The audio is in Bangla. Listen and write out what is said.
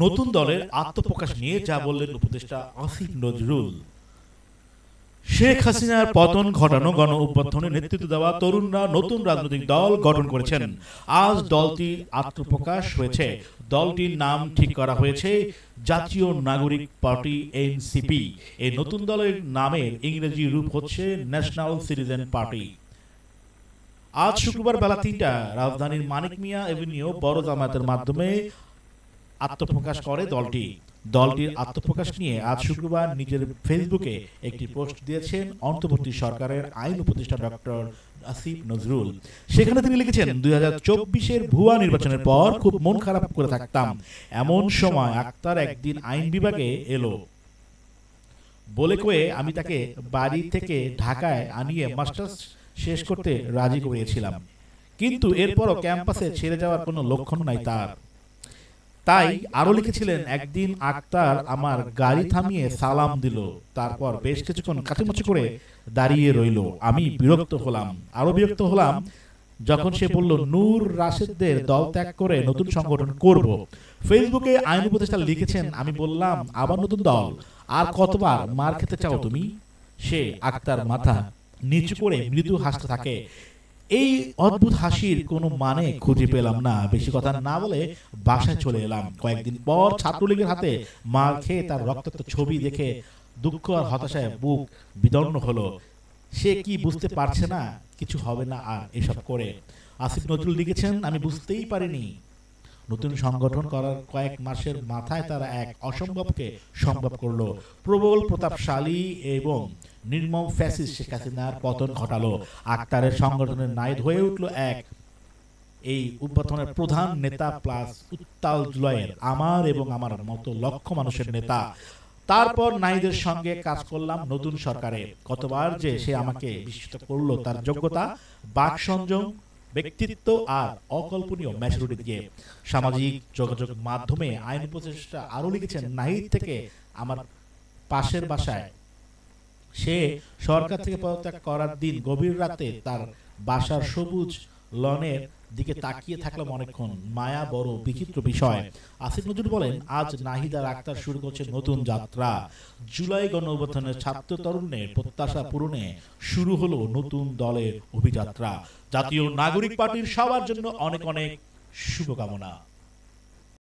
নতুন দলের আত্মপ্রকাশ নিয়ে যা বললেন উপদেষ্টা আসিফ নজরুল। শেখ হাসিনার পতন ঘটানো গণ অভ্যুত্থানে নেতৃত্ব দেওয়া তরুণরা নতুন রাজনৈতিক দল গঠন করেছেন। আজ দলটির আত্মপ্রকাশ হয়েছে। দলটির নাম ঠিক করা হয়েছে জাতীয় নাগরিক পার্টি এনসিপি। এই নতুন দলের নামের ইংরেজি রূপ হচ্ছে ন্যাশনাল সিটিজেন পার্টি। আজ শুক্রবার বেলা ৩টা রাজধানীর মানিক মিয়া এভিনিউ বড় জামায়াতের মাধ্যমে আত্মপ্রকাশ করে দলটি। দলটির আত্মপ্রকাশ নিয়ে আজ শুক্রবার নিজের ফেসবুকে একটি পোস্ট দিয়েছেন অন্তর্বর্তী সরকারের আইন উপদেষ্টা ডক্টর আসিফ নজরুল। সেখানে তিনি লিখেছেন, ২০২৪-এর ভুয়া নির্বাচনের পর খুব মন খারাপ করে থাকতাম। এমন সময় আক্তার একদিন আইন বিভাগে এলো বলে কয়ে আমি তাকে বাড়ি থেকে ঢাকায় আনিয়ে মাস্টার্স শেষ করতে রাজি করিয়েছিলাম, কিন্তু এরপরও ক্যাম্পাসে ছেড়ে যাওয়ার কোনো লক্ষণ নাই তার। তাই আরো লিখেছিলেন, একদিন আক্তার আমার গাড়ি থামিয়ে সালাম দিল, তারপর বেশ কিছুক্ষণ কাছাকাছি করে দাঁড়িয়ে রইল। আমি বিরক্ত হলাম, আরো বিরক্ত হলাম যখন সে বলল নূর রাশেদদের দল ত্যাগ করে নতুন সংগঠন করব। ফেসবুকে আইন উপদেষ্টা লিখেছেন, আমি বললাম আবার নতুন দল, আর কতবার মার খেতে চাও তুমি? সে আক্তার মাথা নিচু করে মৃদু হাসতে থাকে। এই অদ্ভুত হাসির কোনো মানে খুঁজে পেলাম না। বেশি কথা না বলে বাসায় চলে এলাম। কয়েকদিন পর ছাত্রলীগের হাতে মার খেয়ে তার রক্তাক্ত ছবি দেখে দুঃখ আর হতাশায় বুক বিদর্ণ হলো। সে কি বুঝতে পারছে না কিছু হবে না আর এসব করে? আসিফ নজরুল লিখেছেন, আমি বুঝতেই পারিনি নতুন সংগঠন করার কয়েক মাসের মাথায় তারা এক অসম্ভবকে সম্ভব করলো। প্রবল প্রতাপশালী এবং নির্মম ফ্যাসিস্ট শেখ হাসিনার পতন ঘটালো। আক্তারের সংগঠনের নায়েদ হয়ে উঠল এই উত্থানের প্রধান নেতা প্লাস উত্তাল জুলাইয়ের আমার এবং আমার মতো লক্ষ মানুষের নেতা। তারপর নাহিদের সঙ্গে কাজ করলাম নতুন সরকারে। কতবার যে সে আমাকে বিস্মিত করলো তার যোগ্যতা, বাক সংযম, ব্যক্তিত্ব আর অকল্পনীয় ম্যাচুরিটি দিয়ে। সামাজিক যোগাযোগ মাধ্যমে আইন উপদেষ্টা আরো লিখেছেন, নাহিদ থেকে আমার পাশের বাসায় সে সরকার থেকে পদত্যাগ করার দিন গভীর রাতে তার বাসার সবুজ লনের দিকে তাকিয়ে থাকলাম অনেকক্ষণ। মায়া বড় বিচিত্র বিষয়। আসিফ নজরুল বলেন, আজ নাহিদ আর আক্তার শুরু করছে নতুন যাত্রা। জুলাই গণ অভ্যুত্থানের ছাত্র তরুণের প্রত্যাশা পূরণে শুরু হলো নতুন দলের অভিযাত্রা। জাতীয় নাগরিক পার্টির সবার জন্য অনেক অনেক শুভকামনা।